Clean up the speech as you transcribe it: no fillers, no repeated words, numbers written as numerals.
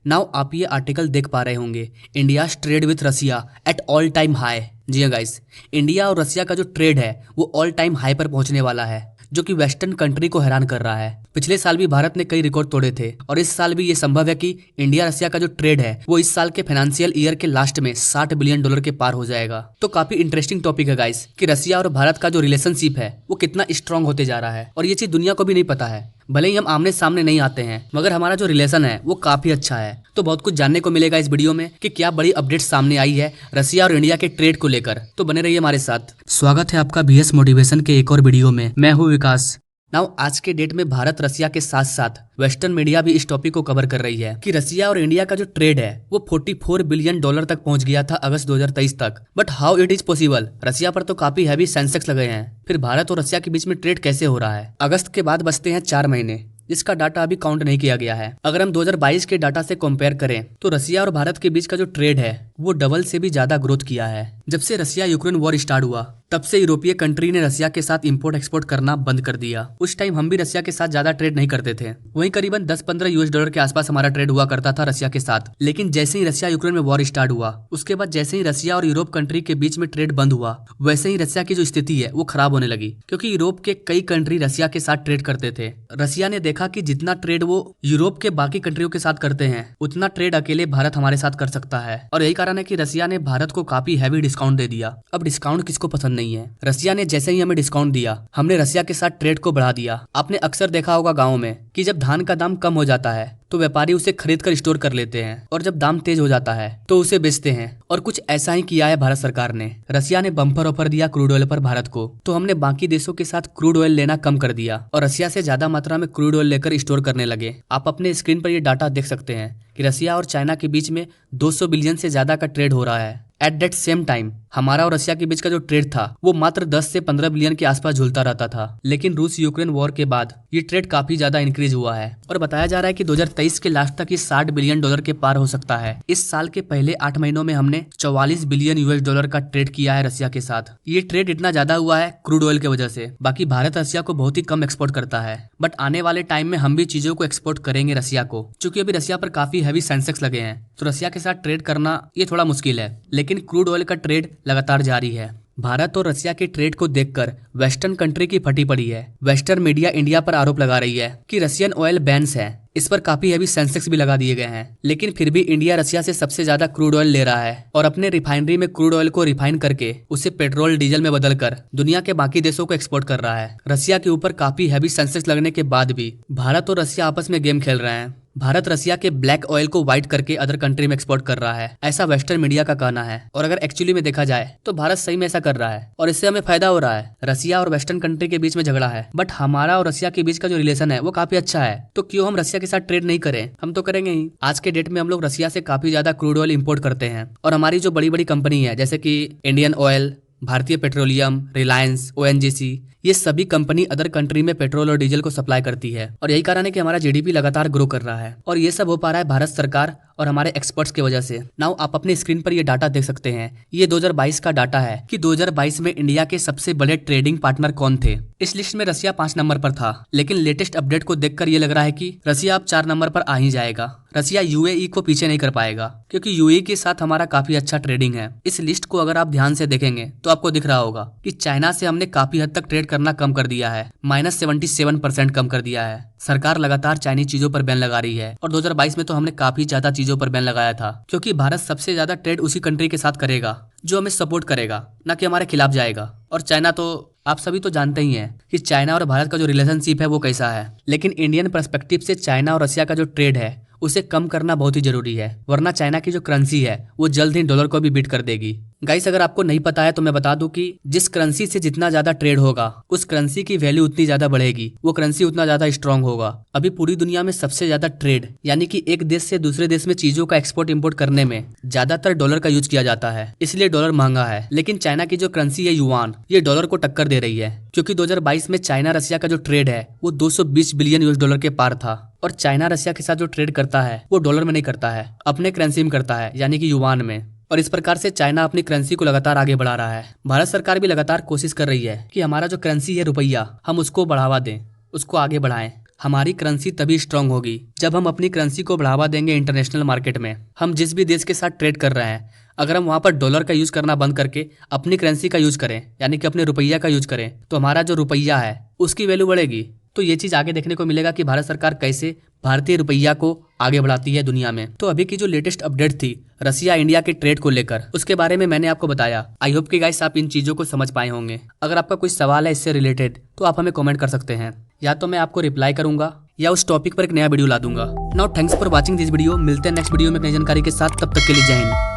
Now आप ये article देख पा रहे होंगे, India trade with Russia at all time high. जी हाँ गाइस, इंडिया और रसिया का जो ट्रेड है वो ऑल टाइम हाई पर पहुंचने वाला है, जो कि वेस्टर्न कंट्री को हैरान कर रहा है। पिछले साल भी भारत ने कई रिकॉर्ड तोड़े थे और इस साल भी ये संभव है कि इंडिया रसिया का जो ट्रेड है वो इस साल के फाइनेंशियल ईयर के लास्ट में $60 बिलियन के पार हो जाएगा। तो काफी इंटरेस्टिंग टॉपिक है गाइस कि रसिया और भारत का जो रिलेशनशिप है वो कितना स्ट्रांग होते जा रहा है और ये चीज दुनिया को भी नहीं पता है। भले ही हम आमने सामने नहीं आते हैं मगर हमारा जो रिलेशन है वो काफी अच्छा है। तो बहुत कुछ जानने को मिलेगा इस वीडियो में कि क्या बड़ी अपडेट सामने आई है रसिया और इंडिया के ट्रेड को लेकर। तो बने रहिए हमारे साथ। स्वागत है आपका बीएस मोटिवेशन के एक और वीडियो में। मैं हूँ विकास। नाउ आज के डेट में भारत रसिया के साथ साथ वेस्टर्न मीडिया भी इस टॉपिक को कवर कर रही है कि रसिया और इंडिया का जो ट्रेड है वो $44 बिलियन तक पहुंच गया था अगस्त 2023 तक। But how it is possible? Russia पर तो काफी हैवी सेंसेक्स लगे हैं, फिर भारत और रसिया के बीच में ट्रेड कैसे हो रहा है? अगस्त के बाद बचते हैं 4 महीने, जिसका डाटा अभी काउंट नहीं किया गया है। अगर हम 2022 के डाटा से कंपेयर करें तो रसिया और भारत के बीच का जो ट्रेड है वो डबल से भी ज्यादा ग्रोथ किया है। जब से रसिया यूक्रेन वॉर स्टार्ट हुआ तब से यूरोपीय कंट्री ने रसिया के साथ इंपोर्ट एक्सपोर्ट करना बंद कर दिया। उस टाइम हम भी रसिया के साथ ज्यादा ट्रेड नहीं करते थे, वहीं करीबन 10-15 US$ के आसपास हमारा ट्रेड हुआ करता था रसिया के साथ। लेकिन जैसे ही रसिया यूक्रेन में वॉर स्टार्ट हुआ उसके बाद जैसे ही रसिया और यूरोप कंट्री के बीच में ट्रेड बंद हुआ वैसे ही रसिया की जो स्थिति है वो खराब होने लगी, क्योंकि यूरोप के कई कंट्री रसिया के साथ ट्रेड करते थे। रसिया ने देखा कि जितना ट्रेड वो यूरोप के बाकी कंट्रियों के साथ करते हैं उतना ट्रेड अकेले भारत हमारे साथ कर सकता है, और यही कारण है कि रसिया ने भारत को काफी हैवी डिस्काउंट दे दिया। अब डिस्काउंट किसको पसंद नहीं है? रसिया ने जैसे ही हमें डिस्काउंट दिया हमने रसिया के साथ ट्रेड को बढ़ा दिया। आपने अक्सर देखा होगा गाँव में कि जब धान का दाम कम हो जाता है तो व्यापारी उसे खरीद कर स्टोर कर लेते हैं और जब दाम तेज हो जाता है तो उसे बेचते हैं, और कुछ ऐसा ही किया है भारत सरकार ने। रसिया ने बम्पर ऑफर दिया क्रूड ऑयल पर भारत को, तो हमने बाकी देशों के साथ क्रूड ऑयल लेना कम कर दिया और रसिया से ज्यादा मात्रा में क्रूड ऑयल लेकर स्टोर करने लगे। आप अपने स्क्रीन पर ये डाटा देख सकते हैं कि रसिया और चाइना के बीच में 200 बिलियन से ज्यादा का ट्रेड हो रहा है। एट दैट सेम टाइम हमारा और रसिया के बीच का जो ट्रेड था वो मात्र 10 से 15 बिलियन के आसपास झूलता रहता था। लेकिन रूस यूक्रेन वॉर के बाद ये ट्रेड काफी ज्यादा इंक्रीज हुआ है और बताया जा रहा है कि 2023 के लास्ट तक ये $60 बिलियन के पार हो सकता है। इस साल के पहले 8 महीनों में हमने $44 बिलियन का ट्रेड किया है रसिया के साथ। ये ट्रेड इतना ज्यादा हुआ है क्रूड ऑयल की वजह से। बाकी भारत रसिया को बहुत ही कम एक्सपोर्ट करता है, बट आने वाले टाइम में हम भी चीजों को एक्सपोर्ट करेंगे रसिया को। चूंकि अभी रसिया पर काफी हैवी सेंसेक्स लगे हैं तो रसिया के साथ ट्रेड करना ये थोड़ा मुश्किल है, लेकिन क्रूड ऑयल का ट्रेड लगातार जारी है। भारत और रसिया के ट्रेड को देखकर वेस्टर्न कंट्री की फटी पड़ी है। वेस्टर्न मीडिया इंडिया पर आरोप लगा रही है कि रसियन ऑयल बैन्स है, इस पर काफी हैवी सेंसेक्स भी लगा दिए गए हैं। लेकिन फिर भी इंडिया रसिया से सबसे ज्यादा क्रूड ऑयल ले रहा है और अपने रिफाइनरी में क्रूड ऑयल को रिफाइन करके उसे पेट्रोल डीजल में बदलकर दुनिया के बाकी देशों को एक्सपोर्ट कर रहा है। रसिया के ऊपर काफी हैवी सेंसेक्स लगने के बाद भी भारत और रसिया आपस में गेम खेल रहे हैं। भारत रसिया के ब्लैक ऑयल को व्हाइट करके अदर कंट्री में एक्सपोर्ट कर रहा है, ऐसा वेस्टर्न मीडिया का कहना है। और अगर एक्चुअली में देखा जाए तो भारत सही में ऐसा कर रहा है और इससे हमें फायदा हो रहा है। रसिया और वेस्टर्न कंट्री के बीच में झगड़ा है, बट हमारा और रसिया के बीच का जो रिलेशन है वो काफी अच्छा है, तो क्यों हम रसिया के साथ ट्रेड नहीं करें? हम तो करेंगे ही। आज के डेट में हम लोग रसिया से काफी ज्यादा क्रूड ऑयल इंपोर्ट करते हैं और हमारी जो बड़ी बड़ी कंपनी है जैसे कि इंडियन ऑयल, भारतीय पेट्रोलियम, रिलायंस, ONGC, ये सभी कंपनी अदर कंट्री में पेट्रोल और डीजल को सप्लाई करती है और यही कारण है कि हमारा GDP लगातार ग्रो कर रहा है और ये सब हो पा रहा है भारत सरकार और हमारे एक्सपर्ट्स की वजह से। नाउ आप अपने स्क्रीन पर ये डाटा देख सकते हैं। ये 2022 का डाटा है कि 2022 में इंडिया के सबसे बड़े ट्रेडिंग पार्टनर कौन थे। इस लिस्ट में रसिया 5 नंबर पर था, लेकिन लेटेस्ट अपडेट को देखकर ये लग रहा है कि रसिया अब 4 नंबर पर आ ही जाएगा। रसिया UAE को पीछे नहीं कर पाएगा, क्योंकि UAE के साथ हमारा काफी अच्छा ट्रेडिंग है। इस लिस्ट को अगर आप ध्यान से देखेंगे तो आपको दिख रहा होगा कि चाइना से हमने काफी हद तक ट्रेड करना कम कर दिया है, -77% कम कर दिया है। सरकार लगातार चाइनीज चीजों पर बैन लगा रही है और 2022 में तो हमने काफी ज्यादा चीजों पर बैन लगाया था, क्योंकि भारत सबसे ज्यादा ट्रेड उसी कंट्री के साथ करेगा जो हमें सपोर्ट करेगा, ना कि हमारे खिलाफ जाएगा। और चाइना तो आप सभी तो जानते ही हैं कि चाइना और भारत का जो रिलेशनशिप है वो कैसा है। लेकिन इंडियन पर्सपेक्टिव से चाइना और रसिया का जो ट्रेड है उसे कम करना बहुत ही जरूरी है, वरना चाइना की जो करेंसी है वो जल्द ही डॉलर को भी बीट कर देगी। गाइस, अगर आपको नहीं पता है तो मैं बता दूं कि जिस करेंसी से जितना ज्यादा ट्रेड होगा उस करेंसी की वैल्यू उतनी ज्यादा बढ़ेगी, वो करेंसी उतना ज्यादा स्ट्रांग होगा। अभी पूरी दुनिया में सबसे ज्यादा ट्रेड यानी कि एक देश से दूसरे देश में चीजों का एक्सपोर्ट इंपोर्ट करने में ज्यादातर डॉलर का यूज किया जाता है, इसलिए डॉलर महंगा है। लेकिन चाइना की जो करेंसी है युआन, ये डॉलर को टक्कर दे रही है, क्योंकि 2022 में चाइना रसिया का जो ट्रेड है वो $220 बिलियन के पार था। और चाइना रसिया के साथ जो ट्रेड करता है वो डॉलर में नहीं करता है, अपने करेंसी में करता है, यानी कि युआन में। और इस प्रकार से चाइना अपनी करेंसी को लगातार आगे बढ़ा रहा है। भारत सरकार भी लगातार कोशिश कर रही है कि हमारा जो करेंसी है रुपया, हम उसको बढ़ावा दें, उसको आगे बढ़ाएं। हमारी करेंसी तभी स्ट्रांग होगी जब हम अपनी करेंसी को बढ़ावा देंगे इंटरनेशनल मार्केट में। हम जिस भी देश के साथ ट्रेड कर रहे हैं, अगर हम वहाँ पर डॉलर का यूज करना बंद करके अपनी करेंसी का यूज करें, यानी कि अपने रुपया का यूज करें, तो हमारा जो रुपया है उसकी वैल्यू बढ़ेगी। तो ये चीज आगे देखने को मिलेगा कि भारत सरकार कैसे भारतीय रुपया को आगे बढ़ाती है दुनिया में। तो अभी की जो लेटेस्ट अपडेट थी रसिया इंडिया के ट्रेड को लेकर, उसके बारे में मैंने आपको बताया। आई होप कि गाइस आप इन चीजों को समझ पाए होंगे। अगर आपका कोई सवाल है इससे रिलेटेड तो आप हमें कमेंट कर सकते हैं, या तो मैं आपको रिप्लाई करूंगा या उस टॉपिक पर एक नया वीडियो ला दूंगा। Now thanks for watching this video. मिलते हैं नेक्स्ट वीडियो में नई जानकारी के साथ, तब तक के लिए जय हिंद।